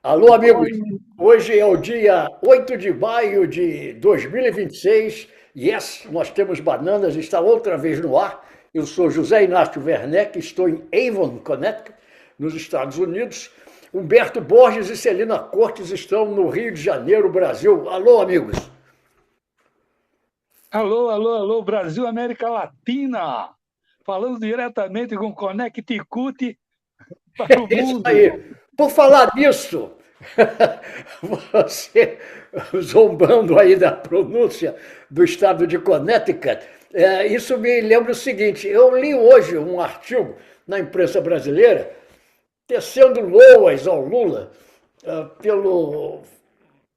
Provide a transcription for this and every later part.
Alô, amigos. Oi. Hoje é o dia 8 de maio de 2026. Yes, nós temos bananas, está outra vez no ar. Eu sou José Inácio Werneck, estou em Avon, Connecticut, nos Estados Unidos. Humberto Borges e Celina Cortes estão no Rio de Janeiro, Brasil. Alô, amigos. Alô, alô, alô, Brasil, América Latina! Falando diretamente com Connecticut para o É isso mundo. aí. Por falar nisso, você zombando aí da pronúncia do estado de Connecticut, isso me lembra o seguinte: eu li hoje um artigo na imprensa brasileira tecendo loas ao Lula pelo,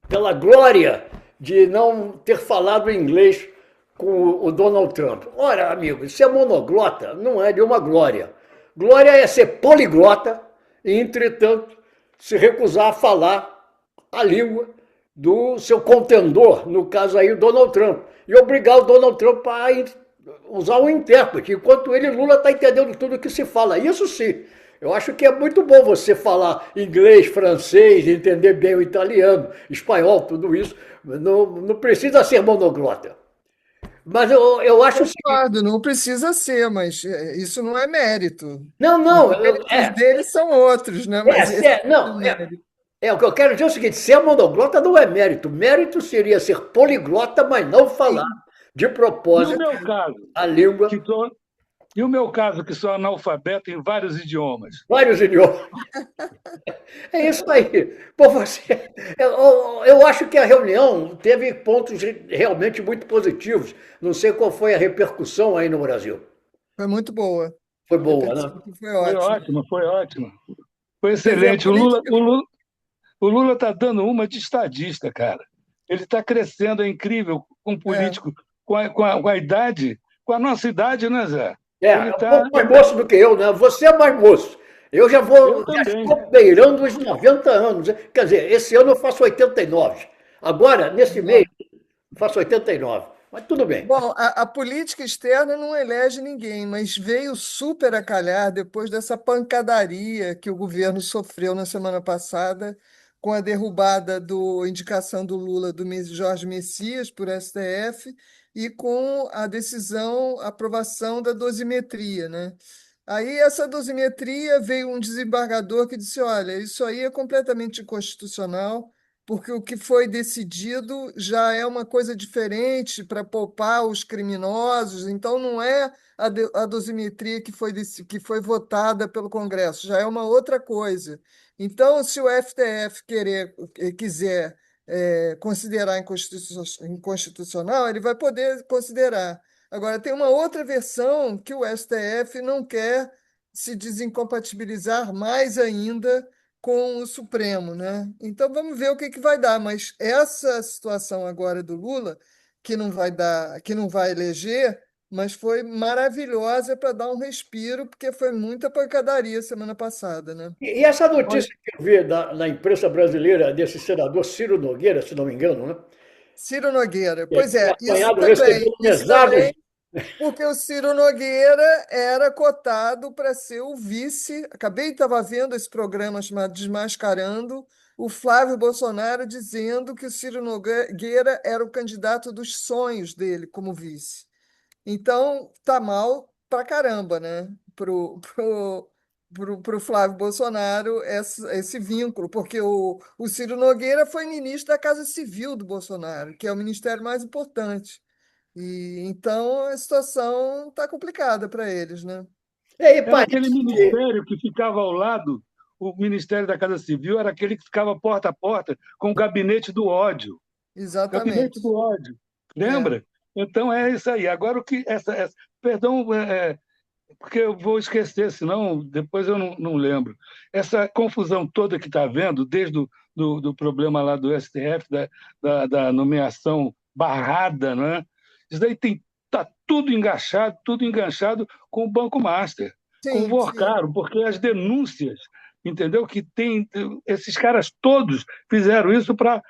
pela glória de não ter falado inglês com o Donald Trump. Ora, amigo, ser monoglota não é de uma glória. Glória é ser poliglota e, entretanto, se recusar a falar a língua do seu contendor, no caso aí, o Donald Trump, e obrigar o Donald Trump a usar um intérprete, enquanto ele, Lula, está entendendo tudo que se fala. Isso sim, eu acho que é muito bom você falar inglês, francês, entender bem o italiano, espanhol, tudo isso. Não precisa ser monoglota. Mas eu acho o seguinte. Concordo, não precisa ser, mas isso não é mérito. Não, Os não, méritos deles são outros, né? Mas esse não é não, mérito. o que eu quero dizer é o seguinte: ser monoglota não é mérito. Mérito seria ser poliglota, mas não falar Sim, de E o propósito meu caso, a língua, que sou, e o meu caso, que sou analfabeto em vários idiomas. vários idiomas. É isso aí. Por você, eu acho que a reunião teve pontos realmente muito positivos. Não sei qual foi a repercussão aí no Brasil. foi muito boa. Foi A boa, né? repercussão foi Foi ótima. ótimo, foi ótimo. Foi Quer dizer, a excelente. política. O Lula está dando uma de estadista, cara. Ele está crescendo, é incrível, com um É, político com a idade, com a nossa idade, né, Zé? É Ele um está. pouco mais moço do que eu, né? Você é mais moço. Eu Já também. estou beirando os 90 anos. Quer dizer, esse ano eu faço 89. Agora, nesse mês, exato. eu faço 89. Mas tudo bem. Bom, a política externa não elege ninguém, mas veio super a calhar depois dessa pancadaria que o governo sofreu na semana passada com a derrubada do indicação do Lula do Jorge Messias por STF e com a decisão, a aprovação da dosimetria, né? Aí essa dosimetria veio um desembargador que disse: olha, isso aí é completamente inconstitucional porque o que foi decidido já é uma coisa diferente para poupar os criminosos, então não é a dosimetria que foi votada pelo Congresso, já é uma outra coisa. Então, se o STF quiser considerar inconstitucional, ele vai poder considerar. Agora, tem uma outra versão que o STF não quer se desincompatibilizar mais ainda com o Supremo, né? Então vamos ver o que que vai dar, mas essa situação agora do Lula, que não vai dar, que não vai eleger, mas foi maravilhosa para dar um respiro, porque foi muita pancadaria semana passada, né? E essa Olha, notícia que eu vi na imprensa brasileira desse senador Ciro Nogueira, se não me engano, né? Ciro Nogueira, Que pois tinha é, apanhado, recebeu isso mesadas. também, porque o Ciro Nogueira era cotado para ser o vice. Acabei de estava vendo esse programa chamado Desmascarando, o Flávio Bolsonaro dizendo que o Ciro Nogueira era o candidato dos sonhos dele como vice. Então, tá mal pra caramba, né? Pro Flávio Bolsonaro esse vínculo, porque o Ciro Nogueira foi ministro da Casa Civil do Bolsonaro, que é o ministério mais importante. E então a situação está complicada para eles, né? E aí era aquele parece que. ministério que ficava ao lado, o Ministério da Casa Civil era aquele que ficava porta a porta com o gabinete do ódio. Gabinete Exatamente. do ódio. É. Lembra? Então é isso aí. Agora o que perdão, porque eu vou esquecer, senão depois eu não lembro. Essa confusão toda que está havendo, desde do problema lá do STF, da nomeação barrada, né? Isso daí está tudo enganchado com o Banco Master, com o Sim, sim. Worcaro, porque as denúncias, entendeu? Que tem esses caras todos fizeram isso para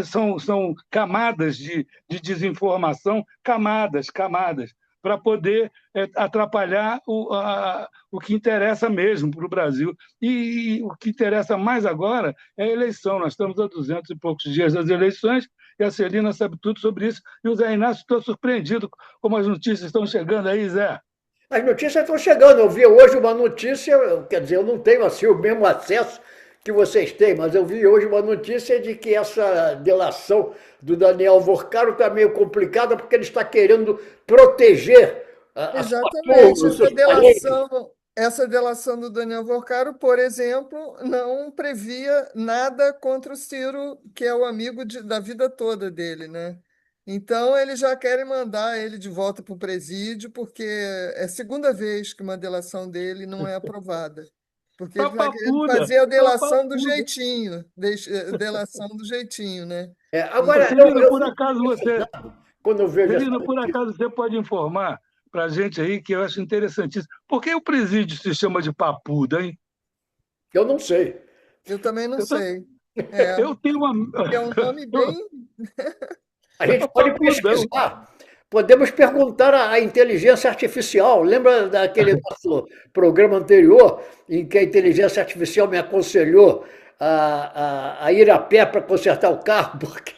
são camadas de desinformação, camadas para poder atrapalhar o que interessa mesmo para o Brasil. E o que interessa mais agora é a eleição. Nós estamos a 200 e poucos dias das eleições, e a Celina sabe tudo sobre isso. E o Zé Inácio está surpreendido como as notícias estão chegando aí, Zé. As notícias estão chegando. Eu vi hoje uma notícia, quer dizer, eu não tenho assim o mesmo acesso que vocês têm, mas eu vi hoje uma notícia de que essa delação do Daniel Vorcaro está meio complicada porque ele está querendo proteger a sua turma, Exatamente. os seus parentes. Essa delação do Daniel Vorcaro, por exemplo, não previa nada contra o Ciro, que é o amigo da vida toda dele, né? Então, eles já querem mandar ele de volta para o presídio, porque é a segunda vez que uma delação dele não é aprovada. Porque ele está querendo Papapuda, fazer a delação do papapuda. jeitinho, delação do jeitinho, né? E Agora, Celina, eu por fico acaso você, impressionado quando eu vejo essa Celina, por notícia. acaso você pode informar para a gente aí, que eu acho interessantíssimo. Por que o presídio se chama de Papuda, hein? Eu não sei. eu também não Eu, tô- sei. É, eu tenho uma. é um nome bem. A gente pode Papudão. pesquisar, podemos perguntar à inteligência artificial. Lembra daquele nosso programa anterior, em que a inteligência artificial me aconselhou a ir a pé para consertar o carro, porque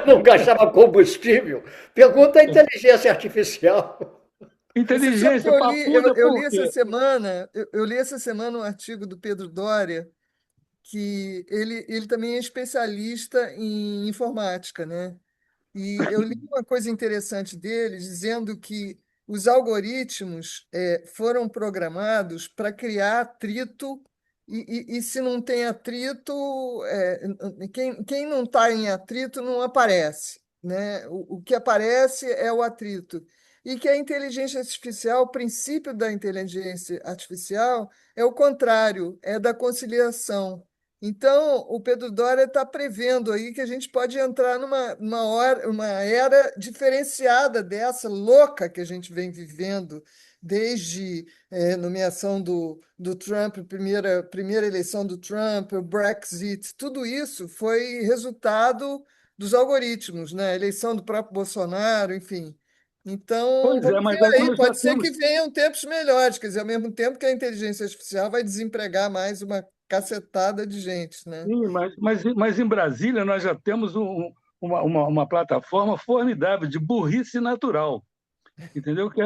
não gastava combustível? Pergunta à inteligência artificial. Você sabe que Inteligência, eu li, papuda, eu li por essa quê? semana, eu li essa semana um artigo do Pedro Doria, que ele também é especialista em informática, né? E eu li uma coisa interessante dele, dizendo que os algoritmos foram programados para criar atrito, e se não tem atrito, quem não está em atrito não aparece, né? O que aparece é o atrito. E que a inteligência artificial, o princípio da inteligência artificial é o contrário, é da conciliação. Então, o Pedro Doria está prevendo aí que a gente pode entrar uma era diferenciada dessa louca que a gente vem vivendo desde nomeação do Trump, primeira eleição do Trump, o Brexit, tudo isso foi resultado dos algoritmos, né? A eleição do próprio Bolsonaro, enfim. Então, Pois é, vamos mas ver aí aí, nós já pode ser temos. que venham tempos melhores, quer dizer, ao mesmo tempo que a inteligência artificial vai desempregar mais uma cacetada de gente, né? Sim, mas em Brasília nós já temos uma plataforma formidável de burrice natural, entendeu? Que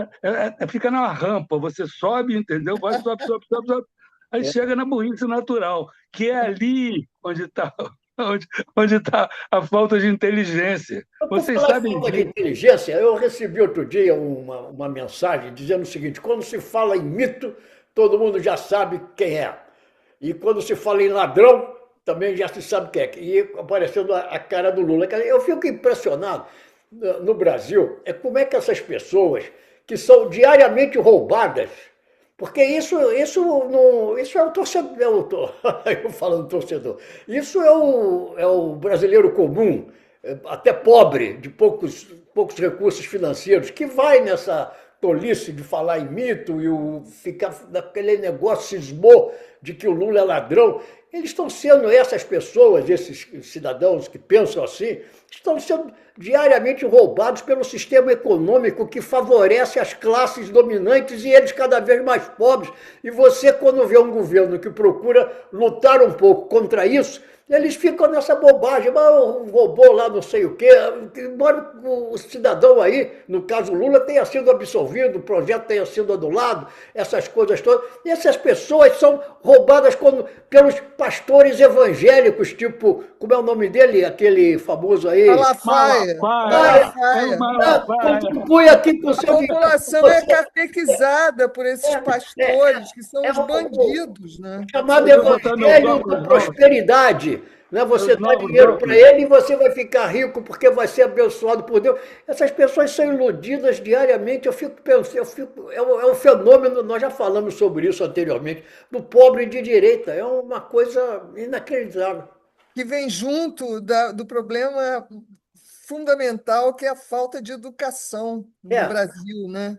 fica na rampa, você sobe, entendeu? Vai, sobe, sobe, sobe, sobe, aí chega na burrice natural, que é ali onde está onde, onde tá a falta de inteligência. Por Vocês falar em sabem falta de disso. inteligência, eu recebi outro dia uma mensagem dizendo o seguinte: quando se fala em mito, todo mundo já sabe quem é. E quando se fala em ladrão, também já se sabe quem é. E aparecendo a cara do Lula. Eu fico impressionado no Brasil, como é que essas pessoas que são diariamente roubadas, porque isso é o torcedor, eu falando torcedor, isso é o brasileiro comum, até pobre, de poucos recursos financeiros, que vai nessa tolice de falar em mito e ficar naquele negócio cismou de que o Lula é ladrão. Eles estão sendo, essas pessoas, esses cidadãos que pensam assim, estão sendo diariamente roubados pelo sistema econômico que favorece as classes dominantes e eles cada vez mais pobres. E você, quando vê um governo que procura lutar um pouco contra isso, eles ficam nessa bobagem, mas roubou lá não sei o quê, embora o cidadão aí, no caso Lula, tenha sido absolvido, o projeto tenha sido anulado, essas coisas todas. E essas pessoas são roubadas pelos pastores evangélicos, tipo, como é o nome dele, aquele famoso aí? Malafaia, Malafaia, é o Malafaia. Malafaia. Contribui aqui com o A seu dinheiro. população é catequizada por esses É, pastores, que são é os bandidos, né? chamado Deixa eu botar meus evangelho da óculos novos, prosperidade. Né? Você meus dá novos dinheiro para óculos. ele e você vai ficar rico porque vai ser abençoado por Deus. Essas pessoas são iludidas diariamente. Eu fico pensando, é um fenômeno, nós já falamos sobre isso anteriormente, do pobre de direita. É uma coisa inacreditável. Que vem junto do problema fundamental, que é a falta de educação no É, Brasil, né?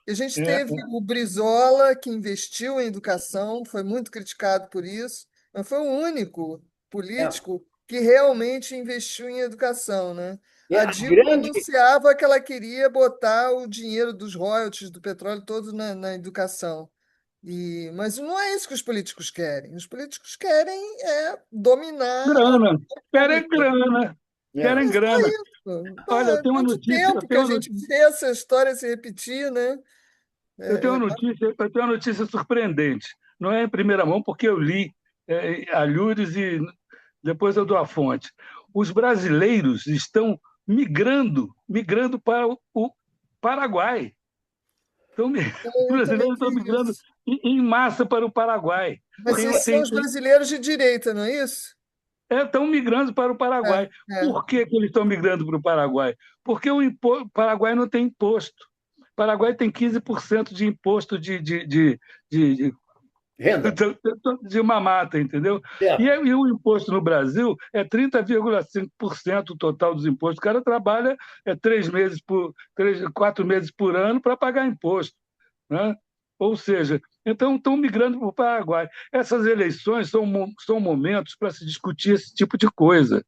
A gente É, teve o Brizola, que investiu em educação, foi muito criticado por isso, mas foi o único é. político que realmente investiu em educação, né? E A a Dilma grande. anunciava que ela queria botar o dinheiro dos royalties do petróleo todo na educação. Mas não é isso que os políticos querem. Os políticos querem dominar a Grana. opinião Querem pública. grana. É. Querem É só grana. isso. Pô, Olha, eu há tenho uma tanto notícia, tempo que a gente vê essa história se repetir, né? eu tenho É, uma é, notícia, eu tenho uma notícia surpreendente. Não é em primeira mão, porque eu li a Lures e depois eu dou a fonte. Os brasileiros estão migrando para o Paraguai. Os eu também brasileiros estão vi migrando isso. em massa para o Paraguai. Mas Tem, esses são tem, os tem, brasileiros de direita, não é isso? estão migrando para o É, Paraguai. é. Por que, que eles estão migrando para o Paraguai? Porque o Paraguai não tem imposto. O Paraguai tem 15% de imposto de Renda. de uma mata, entendeu? Certo. E o imposto no Brasil é 30,5% o total dos impostos. O cara trabalha 4 meses por ano para pagar imposto, né? Ou seja, então estão migrando para o Paraguai. Essas eleições são momentos para se discutir esse tipo de coisa.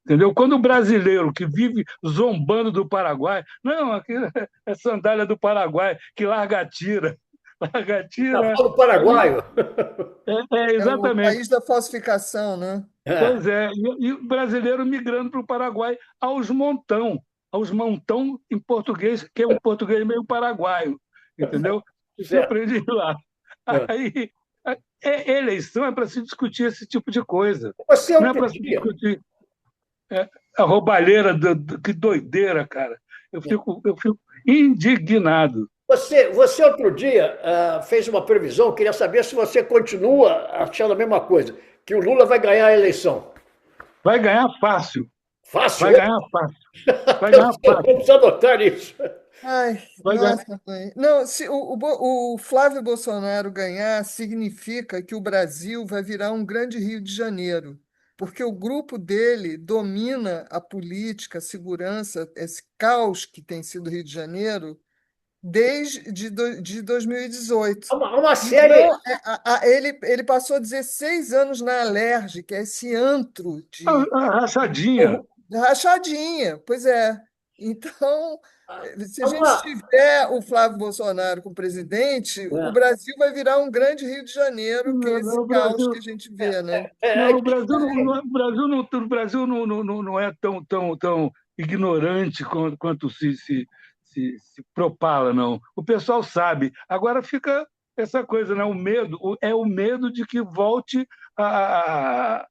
Entendeu? Quando o brasileiro que vive zombando do Paraguai, não, aquilo é sandália do Paraguai, que larga a tira. Larga a tira. Cavalo paraguaio. É o Exatamente. país da falsificação, né? É, Pois é, e o brasileiro migrando para o Paraguai aos montão em português, que é um português meio paraguaio, entendeu? Isso eu certo. aprendi lá. É. Aí, eleição é para se discutir esse tipo de coisa, Você não é outro para se dia. discutir a roubalheira, que doideira, cara. Eu fico indignado. Você outro dia fez uma previsão, queria saber se você continua achando a mesma coisa, que o Lula vai ganhar a eleição. Vai ganhar fácil, Fácil, vai hein? ganhar fácil, vai ganhar fácil, Vamos anotar isso. Ai, vai ganhar. nossa, mãe. Não, se o Flávio Bolsonaro ganhar, significa que o Brasil vai virar um grande Rio de Janeiro, porque o grupo dele domina a política, a segurança, esse caos que tem sido o Rio de Janeiro de 2018. Uma série. Então, ele passou 16 anos na Alerj, que é esse antro A rachadinha. rachadinha, pois é. Então, se a gente Uma, tiver o Flávio Bolsonaro como presidente, o é, Brasil vai virar um grande Rio de Janeiro, que é esse O caos que Brasil, a gente vê, né? não, o Brasil não é tão ignorante quanto se propala, não. O pessoal sabe. Agora fica essa coisa, né? O medo de que volte a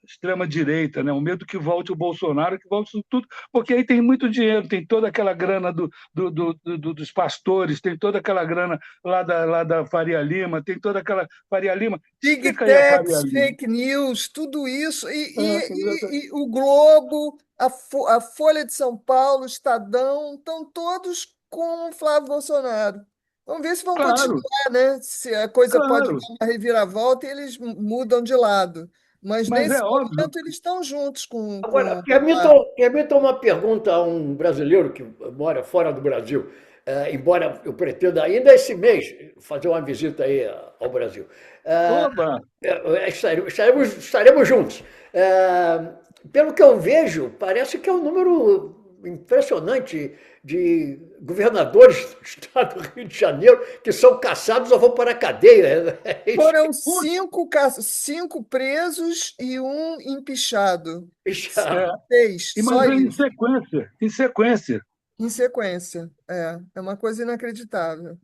extrema-direita, né? O medo que volte o Bolsonaro, que volte isso tudo, porque aí tem muito dinheiro, tem toda aquela grana dos pastores, tem toda aquela grana lá da Faria Lima, tem toda aquela Faria Lima. Big Explica aí a Faria Techs, Lima. fake news, tudo isso, Exatamente. e o Globo, a Folha de São Paulo, o Estadão, estão todos com o Flávio Bolsonaro. Vamos ver se vão Claro, continuar, né? Se a coisa pode dar claro. uma reviravolta e eles mudam de lado. Mas Mas é nesse óbvio. momento eles estão juntos agora, com o Flávio. permita uma pergunta a um brasileiro que mora fora do Brasil, embora eu pretenda ainda esse mês fazer uma visita aí ao Brasil. Oba! Estaremos juntos. Pelo que eu vejo, parece que é um número impressionante de governadores do estado do Rio de Janeiro que são caçados ou vão para a cadeia. É isso Foram Putz, cinco presos e um empichado. que Seis, mas só em isso. sequência, em sequência. Em sequência. É uma coisa inacreditável.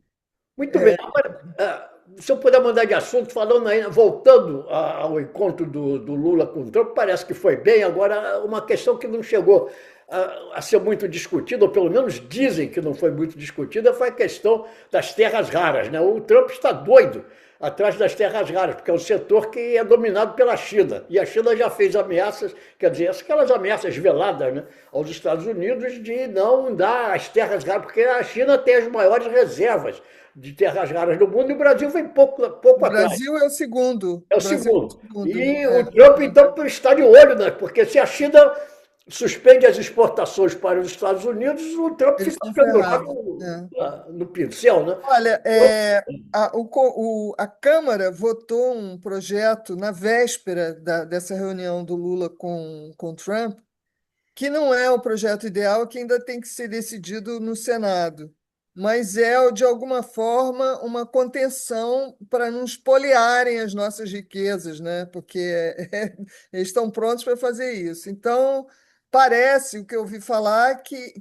Muito bem. É, Agora, se eu puder mudar de assunto, falando aí, voltando ao encontro do Lula com o Trump, parece que foi bem. Agora, uma questão que não chegou a ser muito discutida, ou pelo menos dizem que não foi muito discutida, foi a questão das terras raras, né? O Trump está doido atrás das terras raras, porque é um setor que é dominado pela China. E a China já fez ameaças, quer dizer, aquelas ameaças veladas, né, aos Estados Unidos de não dar as terras raras, porque a China tem as maiores reservas de terras raras do mundo e o Brasil vem pouco o atrás. Brasil é o segundo. É O o Brasil é o segundo. segundo. E o Trump, então, está de olho, né? Porque se a China suspende as exportações para os Estados Unidos, o Trump Eles fica estão pendurado ferrados. É. no pincel, né? Olha, a Câmara votou um projeto na véspera dessa reunião do Lula com Trump, que não é o projeto ideal, que ainda tem que ser decidido no Senado, mas é, de alguma forma, uma contenção para não espoliarem as nossas riquezas, né? Porque eles estão prontos para fazer isso. Então, parece, o que eu ouvi falar, que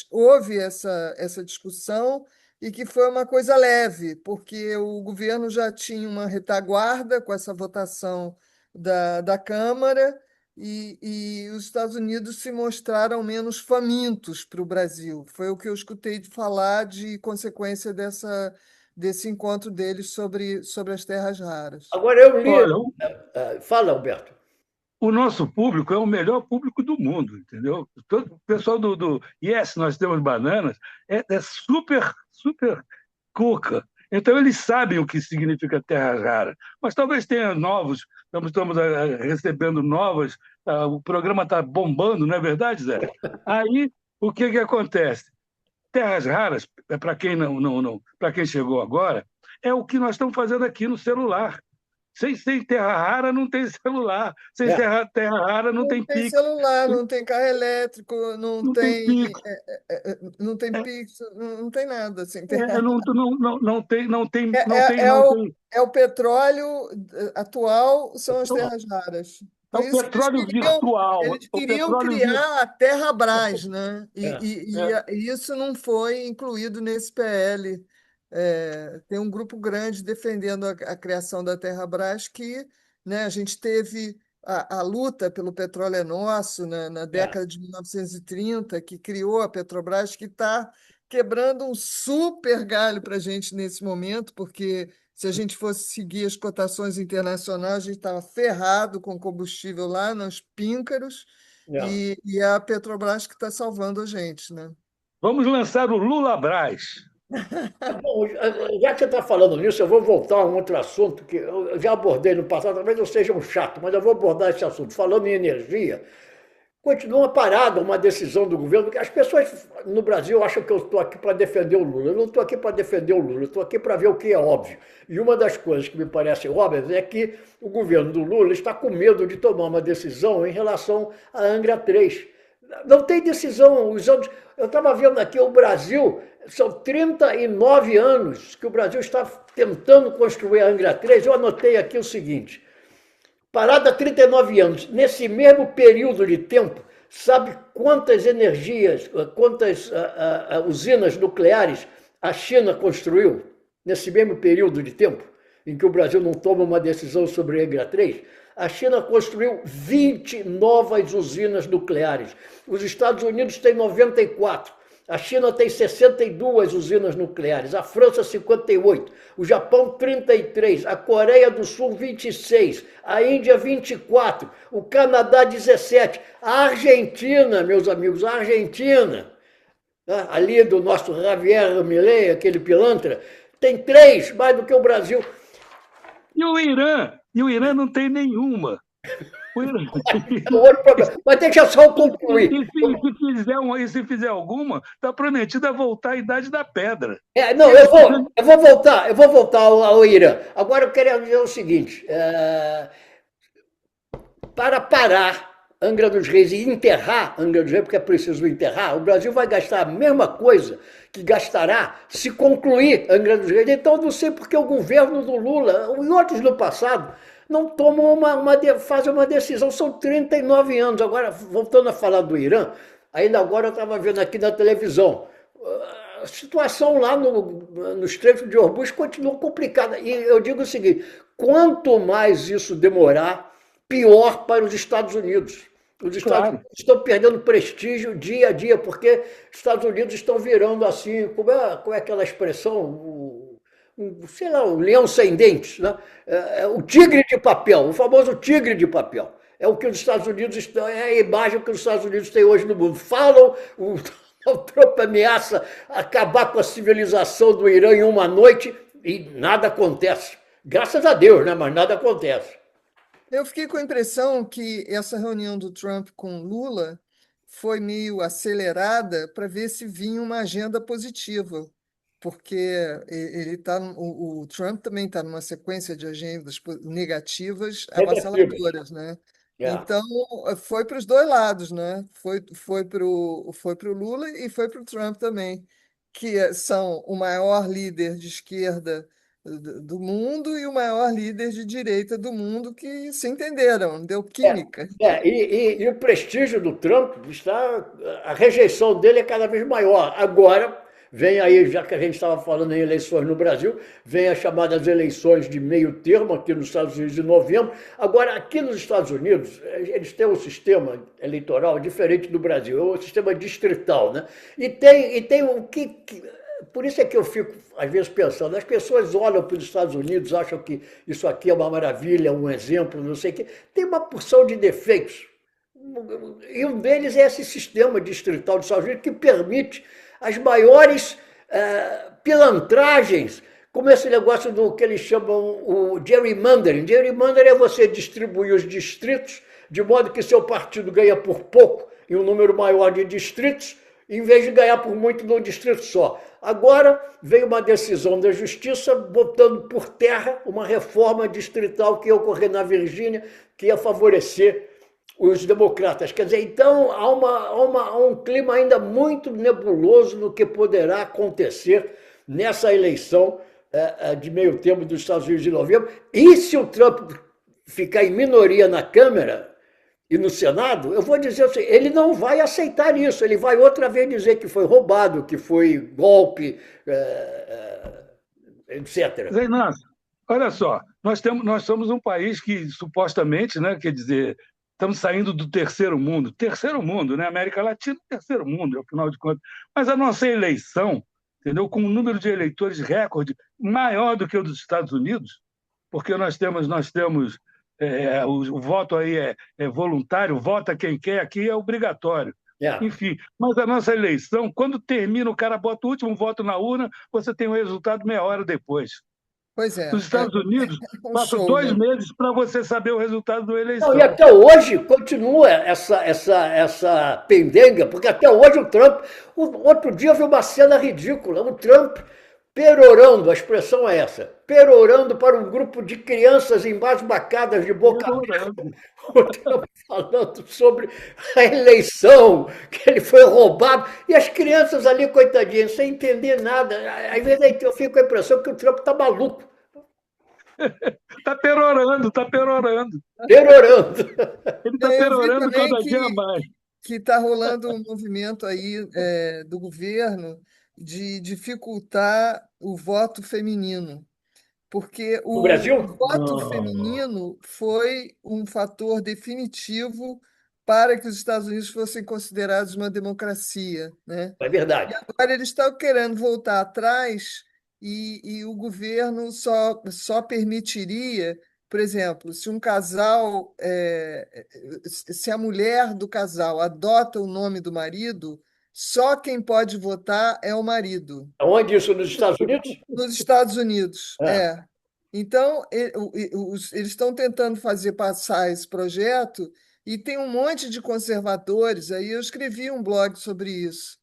houve essa discussão e que foi uma coisa leve, porque o governo já tinha uma retaguarda com essa votação da Câmara e os Estados Unidos se mostraram menos famintos para o Brasil. Foi o que eu escutei de falar de consequência desse encontro deles sobre as terras raras. Agora eu li. Olha, Fala, Alberto. o nosso público é o melhor público do mundo, entendeu? Todo o pessoal do Yes, nós temos bananas, é super, super cuca. Então, eles sabem o que significa terra rara. Mas talvez tenha novos, estamos recebendo novas, o programa está bombando, não é verdade, Zé? Aí, o que acontece? Terras raras, para quem não, para quem chegou agora, é o que nós estamos fazendo aqui no celular. Sem terra rara não tem celular. Sem É, terra rara não Não tem tem Pix. celular, não tem carro elétrico, não Não tem tem, Pix. não tem É, Pix, não tem nada assim. Não tem. É o petróleo atual, são as Então, terras raras. é Por o isso que petróleo virtual. eles É o queriam petróleo criar a Terrabras, né? é, é. E isso não foi incluído nesse PL. Tem um grupo grande defendendo a criação da Terrabras que, né, a gente teve a luta pelo petróleo é nosso na é. década de 1930, que criou a Petrobras, que está quebrando um super galho para a gente nesse momento, porque se a gente fosse seguir as cotações internacionais, a gente estava ferrado com combustível lá nos píncaros, É. e a Petrobras que está salvando a gente, né? Vamos lançar o Lula Brás. Bom, já que você está falando nisso, eu vou voltar a um outro assunto que eu já abordei no passado, talvez eu seja um chato, mas eu vou abordar esse assunto. Falando em energia, continua parada uma decisão do governo, porque as pessoas no Brasil acham que eu estou aqui para defender o Lula. Eu não estou aqui para defender o Lula, eu estou aqui para ver o que é óbvio. E uma das coisas que me parece óbvias é que o governo do Lula está com medo de tomar uma decisão em relação à Angra 3. Não tem decisão. Eu estava vendo aqui, o Brasil, são 39 anos que o Brasil está tentando construir a Angra 3. Eu anotei aqui o seguinte: parada há 39 anos. Nesse mesmo período de tempo, sabe quantas energias, quantas usinas nucleares a China construiu nesse mesmo período de tempo em que o Brasil não toma uma decisão sobre a Angra 3? A China construiu 20 novas usinas nucleares. Os Estados Unidos têm 94. A China tem 62 usinas nucleares, a França 58, o Japão 33, a Coreia do Sul 26, a Índia 24, o Canadá 17, a Argentina, meus amigos, a Argentina, ali do nosso Javier Milei, aquele pilantra, tem 3 mais do que o Brasil. E o Irã? E o Irã não tem nenhuma. O Irã... É um outro problema. Mas deixa só eu concluir. E se fizer alguma, está prometida voltar à Idade da Pedra. Não, eu vou voltar ao Irã. Agora eu quero dizer o seguinte: para parar Angra dos Reis e enterrar Angra dos Reis, porque é preciso enterrar, o Brasil vai gastar a mesma coisa que gastará se concluir Angra dos Reis. Então, não sei porque o governo do Lula, e outros no passado, não tomam fazem uma decisão. São 39 anos. Agora, voltando a falar do Irã, ainda agora eu estava vendo aqui na televisão. A situação lá no Estreito de Hormuz continua complicada. E eu digo o seguinte: quanto mais isso demorar, pior para os Estados Unidos. Os Estados Claro. Unidos estão perdendo prestígio dia a dia, porque os Estados Unidos estão virando assim, como é aquela expressão? Sei lá, o leão sem dentes, né? O tigre de papel, o famoso tigre de papel. É o que os Estados Unidos estão, é a imagem que os Estados Unidos têm hoje no mundo. Falam, o Trump ameaça acabar com a civilização do Irã em uma noite e nada acontece. Graças a Deus, né? Mas nada acontece. Eu fiquei com a impressão que essa reunião do Trump com Lula foi meio acelerada para ver se vinha uma agenda positiva, porque o Trump também está numa sequência de agendas negativas Negativas. avassaladoras, né? É. Então, foi para os dois lados, né? Foi pro Lula e foi para o Trump também, que são o maior líder de esquerda do mundo e o maior líder de direita do mundo que se entenderam, deu É, química. e o prestígio do Trump está. A rejeição dele é cada vez maior. Agora, vem aí, já que a gente estava falando em eleições no Brasil, vem as chamadas eleições de meio termo aqui nos Estados Unidos em novembro. Agora, aqui nos Estados Unidos, eles têm um sistema eleitoral diferente do Brasil, é um sistema distrital, né? E tem o que por isso é que eu fico, às vezes, pensando, as pessoas olham para os Estados Unidos, acham que isso aqui é uma maravilha, um exemplo, não sei o quê. Tem uma porção de defeitos. E um deles é esse sistema distrital dos Estados Unidos que permite as maiores pilantragens, como esse negócio do que eles chamam o gerrymandering. Gerrymandering é você distribuir os distritos de modo que seu partido ganha por pouco em um número maior de distritos, em vez de ganhar por muito num distrito só. Agora veio uma decisão da Justiça botando por terra uma reforma distrital que ia ocorrer na Virgínia, que ia favorecer os democratas. Quer dizer, então há um clima ainda muito nebuloso no que poderá acontecer nessa eleição de meio termo dos Estados Unidos de novembro. E se o Trump ficar em minoria na Câmara e no Senado, eu vou dizer assim, ele não vai aceitar isso, ele vai outra vez dizer que foi roubado, que foi golpe, etc. Zé Inácio, olha só, nós somos um país que supostamente, né, quer dizer, estamos saindo do terceiro mundo, né? América Latina, terceiro mundo, afinal de contas. Mas a nossa eleição, entendeu? Com um número de eleitores recorde maior do que o dos Estados Unidos, porque nós temos o voto aí é voluntário, vota quem quer, aqui é obrigatório. É. Enfim, mas a nossa eleição, quando termina, o cara bota o último voto na urna, você tem o resultado meia hora depois. Pois Nos é Estados Unidos, um passa show, dois né? meses para você saber o resultado da Não, e eleição. até hoje continua essa pendenga, porque até hoje o Trump. Outro dia eu vi uma cena ridícula, o Trump perorando, a expressão é essa, perorando para um grupo de crianças embasbacadas de boca aberta, o Trump falando sobre a eleição, que ele foi roubado, e as crianças ali, coitadinhas, sem entender nada. Às vezes eu fico com a impressão que o Trump está maluco, Está perorando, está perorando. perorando. Ele está Eu vi perorando também cada dia mais. que está rolando um movimento aí do governo de dificultar o voto feminino, porque No o Brasil? voto Não. feminino foi um fator definitivo para que os Estados Unidos fossem considerados uma democracia, né? É verdade. Agora eles estão querendo voltar atrás e o governo só permitiria, por exemplo, se um casal, se a mulher do casal adota o nome do marido, só quem pode votar é o marido. Onde isso nos Estados Unidos? Nos Estados Unidos, É. é. Então, eles estão tentando fazer passar esse projeto e tem um monte de conservadores. Aí eu escrevi um blog sobre isso.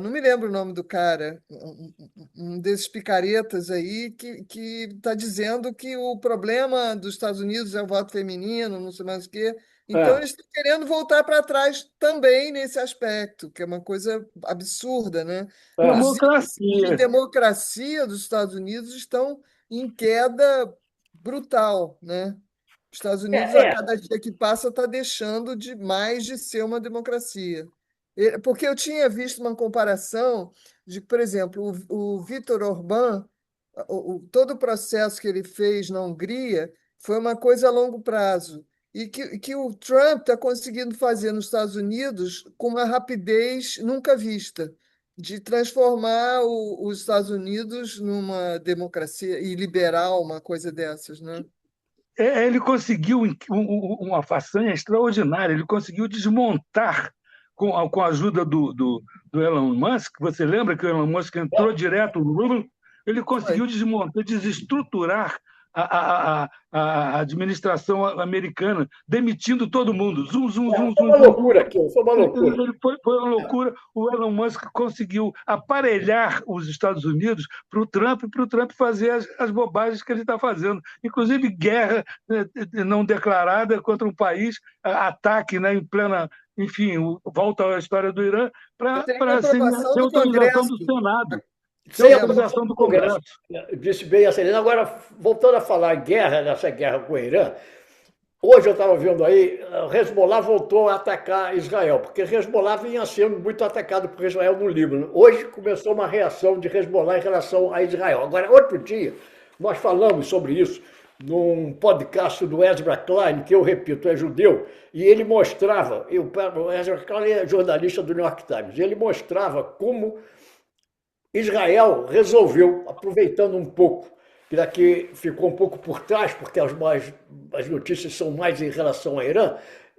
Não me lembro o nome do cara, um desses picaretas aí que está dizendo que o problema dos Estados Unidos é o voto feminino, não sei mais o quê. Então, É. eles estão querendo voltar para trás também nesse aspecto, que é uma coisa absurda, né? É. Os índices de Democracia. democracia dos Estados Unidos estão em queda brutal, né? Os Estados Unidos, a É. cada dia que passa, está deixando de mais de ser uma democracia. Porque eu tinha visto uma comparação de, por exemplo, o Viktor Orbán, todo o processo que ele fez na Hungria foi uma coisa a longo prazo. E que o Trump está conseguindo fazer nos Estados Unidos com uma rapidez nunca vista, de transformar os Estados Unidos numa democracia e liberal, uma coisa dessas, né? Ele conseguiu uma façanha extraordinária. Ele conseguiu desmontar, com a ajuda do Elon Musk. Você lembra que o Elon Musk entrou direto no Lula? Ele Foi. conseguiu desmontar, desestruturar a administração americana, demitindo todo mundo. Zum, zum, zum, Foi zum, uma zum. loucura aquilo, foi uma loucura. Foi uma loucura. O Elon Musk conseguiu aparelhar os Estados Unidos para o Trump fazer as bobagens que ele está fazendo. Inclusive guerra não declarada contra um país, ataque, né, em plena... Enfim, volta à história do Irã, para sem aprovação do autorização do Congresso. Senado. Sem Sem autorização do Congresso. Disse bem a Celina. Agora, voltando a falar em guerra, nessa guerra com o Irã, hoje eu estava vendo aí, o Hezbollah voltou a atacar Israel, porque Hezbollah vinha sendo muito atacado por Israel no Líbano. Hoje começou uma reação de Hezbollah em relação a Israel. Agora, outro dia, nós falamos sobre isso num podcast do Ezra Klein, que eu repito, é judeu, e ele mostrava, o Ezra Klein é jornalista do New York Times, ele mostrava como Israel resolveu, aproveitando um pouco, que daqui ficou um pouco por trás, porque as notícias são mais em relação ao Irã,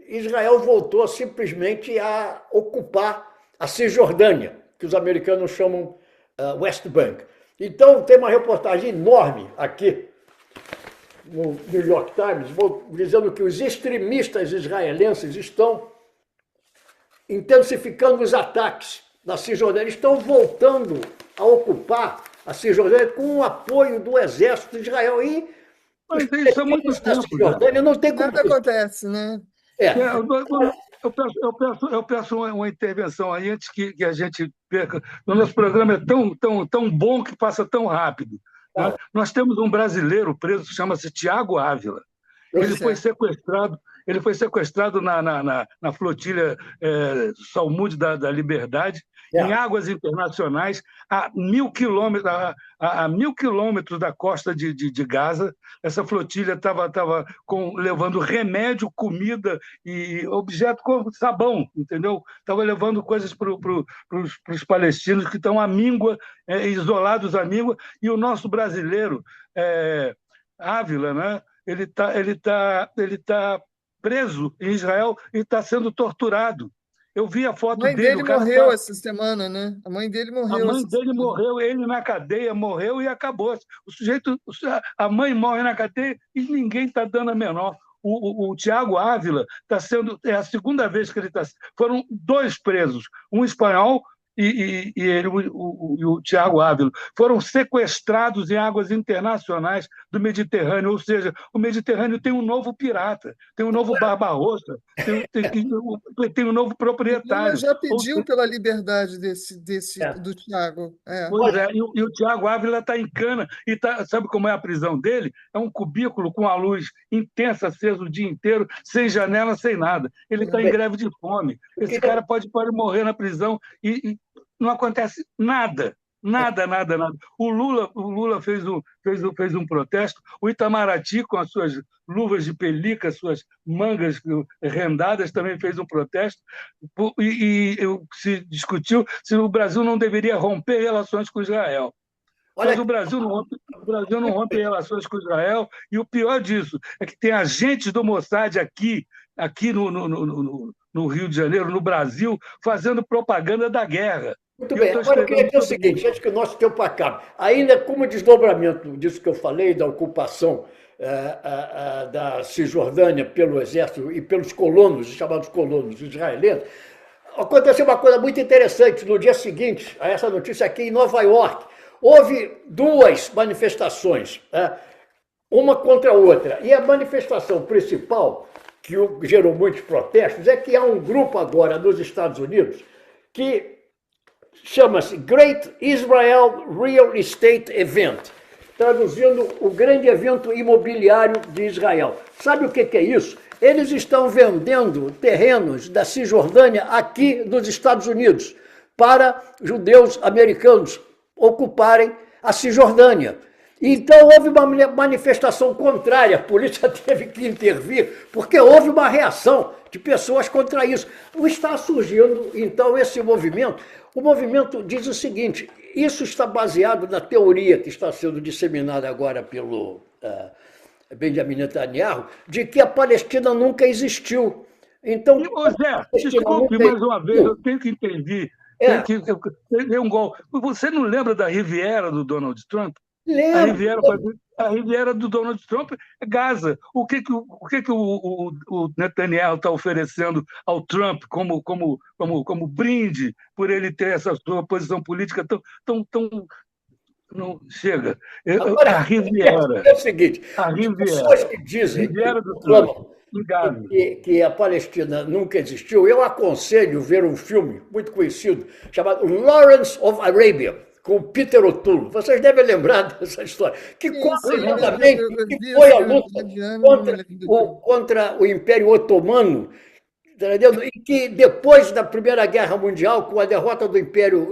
Israel voltou simplesmente a ocupar a Cisjordânia, que os americanos chamam West Bank. Então, tem uma reportagem enorme aqui, no New York Times, dizendo que os extremistas israelenses estão intensificando os ataques na Cisjordânia, estão voltando a ocupar a Cisjordânia com o apoio do exército de Israel. E mas isso é muito tempo. Cisjordânia não tem como... Nada acontece, né? Eu peço uma intervenção aí antes que a gente perca. O nosso programa é tão bom que passa tão rápido. Né? Nós temos um brasileiro preso, chama-se Tiago Ávila. Ele foi sequestrado na flotilha Salmude da Liberdade, em águas internacionais, a 1.000 quilômetros da costa de Gaza. Essa flotilha estava levando remédio, comida e objeto como sabão, entendeu? Estava levando coisas para os palestinos que estão à míngua, isolados à míngua, e o nosso brasileiro, Ávila, né? Ele tá preso em Israel e está sendo torturado. Eu vi a foto dele. A mãe dele morreu essa semana, né? A mãe dele morreu. A mãe dele morreu, ele na cadeia morreu e acabou. A mãe morre na cadeia e ninguém está dando a menor. O Tiago Ávila está sendo... É a segunda vez que ele está... Foram 2 presos, um espanhol e o Tiago Ávila foram sequestrados em águas internacionais do Mediterrâneo, ou seja, o Mediterrâneo tem um novo pirata, tem um novo Barbarossa, tem um novo proprietário. Ele já pediu pela liberdade do Tiago. Pois é, e o Tiago Ávila está em cana, e sabe como é a prisão dele? É um cubículo com a luz intensa, acesa o dia inteiro, sem janela, sem nada. Ele está em greve de fome. Esse cara pode morrer na prisão e não acontece nada. Nada. O Lula fez um protesto, o Itamaraty, com as suas luvas de pelica, suas mangas rendadas, também fez um protesto, e se discutiu se o Brasil não deveria romper relações com Israel. Mas o Brasil não rompe relações com Israel, e o pior disso é que tem agentes do Mossad aqui no Rio de Janeiro, no Brasil, fazendo propaganda da guerra. Muito bem. Agora eu queria dizer o seguinte, antes que o nosso tempo acabe. Ainda como desdobramento disso que eu falei, da ocupação da Cisjordânia pelo exército e pelos colonos, os chamados colonos israelenses, aconteceu uma coisa muito interessante. No dia seguinte a essa notícia aqui em Nova York, houve 2 manifestações, uma contra a outra. E a manifestação principal, que gerou muitos protestos, é que há um grupo agora nos Estados Unidos que chama-se Great Israel Real Estate Event, traduzindo o grande evento imobiliário de Israel. Sabe o que é isso? Eles estão vendendo terrenos da Cisjordânia aqui nos Estados Unidos para judeus americanos ocuparem a Cisjordânia. Então houve uma manifestação contrária, a polícia teve que intervir, porque houve uma reação de pessoas contra isso. Está surgindo, então, esse movimento. O movimento diz o seguinte: isso está baseado na teoria que está sendo disseminada agora pelo Benjamin Netanyahu, de que a Palestina nunca existiu. Então, Zé, desculpe mais uma vez, eu tenho que entender. Tem um gol. Você não lembra da Riviera do Donald Trump? A Lembro. Riviera, a Riviera do Donald Trump é Gaza. O que o Netanyahu está oferecendo ao Trump como brinde por ele ter essa sua posição política tão não chega. A Agora, Riviera, é o seguinte, a as pessoas Riviera, que dizem, que Riviera do Trump, proclamam em Gaza. que a Palestina nunca existiu, eu aconselho ver um filme muito conhecido chamado Lawrence of Arabia, com Peter O'Toole. Vocês devem lembrar dessa história, que Sim, conta sim, exatamente eu que vi foi esse a filme luta canadiano, não me contra lembro do filme. contra o Império Otomano, entendeu? E que depois da Primeira Guerra Mundial, com a derrota do Império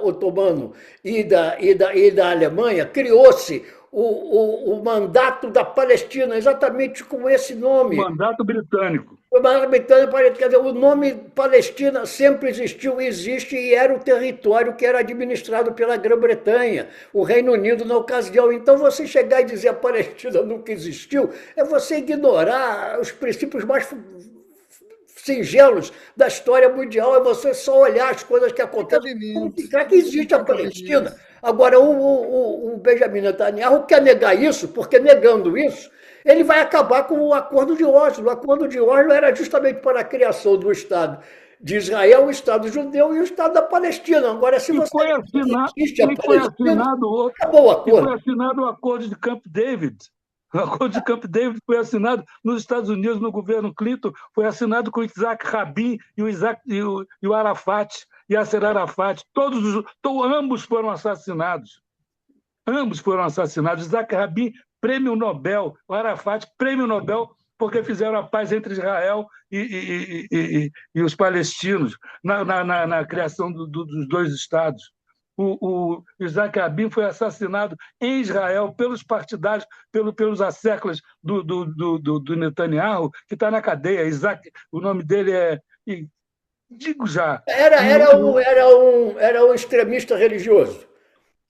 Otomano e da Alemanha, criou-se o mandato da Palestina, exatamente com esse O nome. mandato britânico. O mandato britânico, quer dizer, o nome Palestina sempre existiu, existe e era o território que era administrado pela Grã-Bretanha, o Reino Unido na ocasião. Então, você chegar e dizer a Palestina nunca existiu, é você ignorar os princípios mais singelos da história mundial, é você só olhar as coisas que Tem acontecem, cabimento, verificar que não existe a tem cabimento. Palestina. Agora, o Benjamin Netanyahu quer negar isso, porque negando isso, ele vai acabar com o Acordo de Oslo. O Acordo de Oslo era justamente para a criação do Estado de Israel, o Estado judeu e o Estado da Palestina. Agora, se E você foi não assinado, existe a e foi Palestina, assinado, acabou o e foi acordo. assinado o Acordo de Camp David. O Acordo de Camp David foi assinado nos Estados Unidos, no governo Clinton, foi assinado com Isaac Rabin e o Arafat, Yasser Arafat. Ambos foram assassinados. Ambos foram assassinados. Isaac Rabin, prêmio Nobel. O Arafat, prêmio Nobel, porque fizeram a paz entre Israel e os palestinos na criação dos dois Estados. O Isaac Rabin foi assassinado em Israel pelos partidários, pelos asseclas do Netanyahu, que está na cadeia. O nome dele é. Digo já. Era um extremista religioso.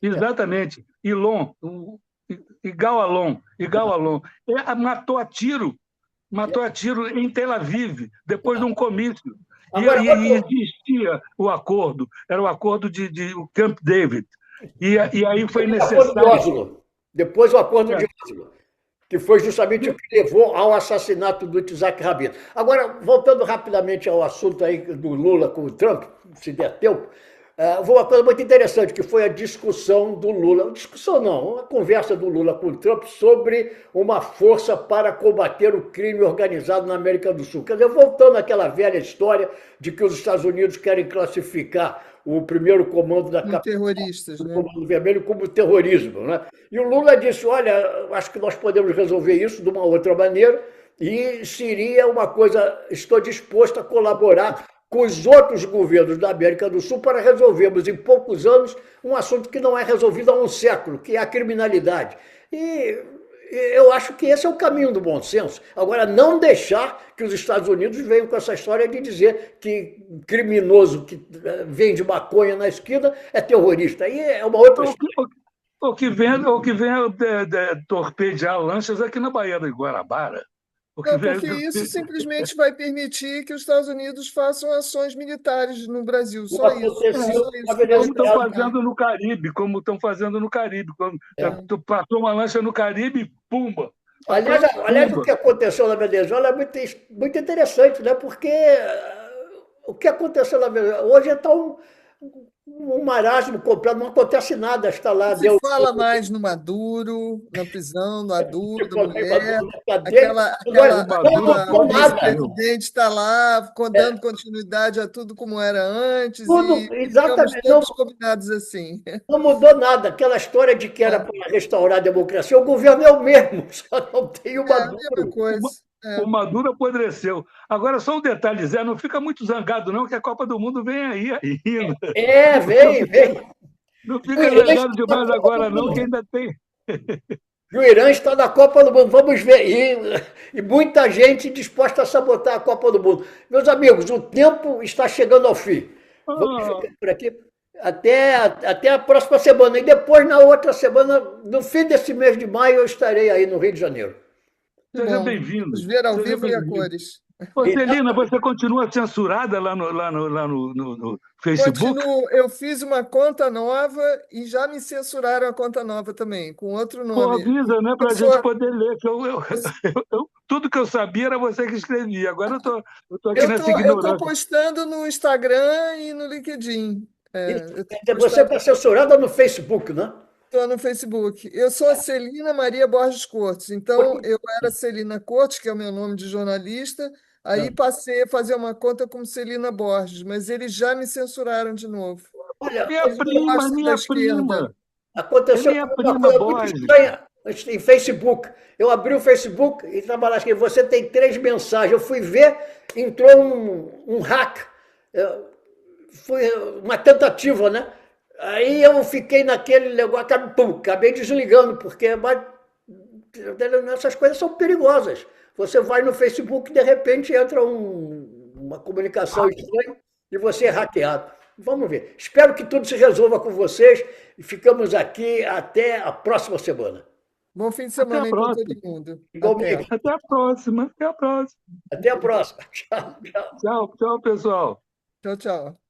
Exatamente. Ilon, Igal Alon. Matou a tiro em Tel Aviv, depois de um comício. Agora, E existia o acordo, era o acordo de Camp David. E aí foi necessário. Depois o acordo de Oslo, que foi justamente o que levou ao assassinato do Isaac Rabin. Agora, voltando rapidamente ao assunto aí do Lula com o Trump, se der tempo, foi uma coisa muito interessante, que foi a discussão do Lula. Discussão não, uma conversa do Lula com o Trump sobre uma força para combater o crime organizado na América do Sul. Quer dizer, voltando àquela velha história de que os Estados Unidos querem classificar o primeiro comando da Como terroristas, do né? Comando Vermelho como terrorismo, né? E o Lula disse, olha, acho que nós podemos resolver isso de uma outra maneira e seria uma coisa, estou disposto a colaborar com os outros governos da América do Sul para resolvermos em poucos anos um assunto que não é resolvido há um século, que é a criminalidade. E eu acho que esse é o caminho do bom senso. Agora, não deixar que os Estados Unidos venham com essa história de dizer que criminoso que vende maconha na esquina é terrorista. Aí é uma outra história. O que vem torpedear lanchas aqui na Baía do Guarabara. Não, porque isso simplesmente vai permitir que os Estados Unidos façam ações militares no Brasil. Só isso. Só isso. Como estão fazendo no Caribe, Quando tu passou uma lancha no Caribe, pumba. Aliás, o que aconteceu na Venezuela é muito interessante, né? Porque o que aconteceu na Venezuela hoje está um marasmo completo, não acontece nada, está lá. Se fala mais no Maduro, na prisão, no Maduro, da mulher. Maduro, A vice-presidente está lá, dando continuidade a tudo como era antes, e ficamos todos combinados assim. Não mudou nada. Aquela história de que era para restaurar a democracia, o governo é o mesmo, só não tem o Maduro. É a mesma coisa. O Maduro apodreceu. Agora, só um detalhe, Zé, não fica muito zangado, não, que a Copa do Mundo vem aí ainda. Vem. Não fica zangado demais agora, não, que ainda tem. E o Irã está na Copa do Mundo, vamos ver. E muita gente disposta a sabotar a Copa do Mundo. Meus amigos, o tempo está chegando ao fim. Vamos ficar por aqui. Até a próxima semana. E depois, na outra semana, no fim desse mês de maio, eu estarei aí no Rio de Janeiro. Seja bem-vindo. Vamos ver ao vivo e a cores. Ô, Então, Celina, você continua censurada lá no Facebook? Continuo, eu fiz uma conta nova e já me censuraram a conta nova também, com outro Pô, nome. avisa, né, Eu para a gente sou, poder ler. Tudo que eu sabia era você que escrevia. Agora eu tô aqui eu nessa tô, eu tô ignorância. postando no Instagram e no LinkedIn. isso, Eu quer tenho dizer, você postado está censurada no Facebook, né? no Facebook. Eu sou a Celina Maria Borges Cortes. Então, eu era Celina Cortes, que é o meu nome de jornalista, aí passei a fazer uma conta como Celina Borges, mas eles já me censuraram de novo. Olha, Minha Eles não prima, gostam da minha esquerda. prima. É aconteceu minha uma prima coisa muito Borges. estranha em Facebook. Eu abri o Facebook e estava lá escrito, você tem 3 mensagens. Eu fui ver, entrou um hack. Foi uma tentativa, né? Aí eu fiquei naquele negócio, acabei desligando, porque essas coisas são perigosas. Você vai no Facebook e de repente entra uma comunicação estranha e você é hackeado. Vamos ver. Espero que tudo se resolva com vocês e ficamos aqui até a próxima semana. Bom fim de Até a semana aí para todo próxima. mundo. Até. Igualmente. Até a próxima. Até a próxima. Até a próxima. Tchau, tchau. Tchau, tchau, pessoal. Tchau, tchau.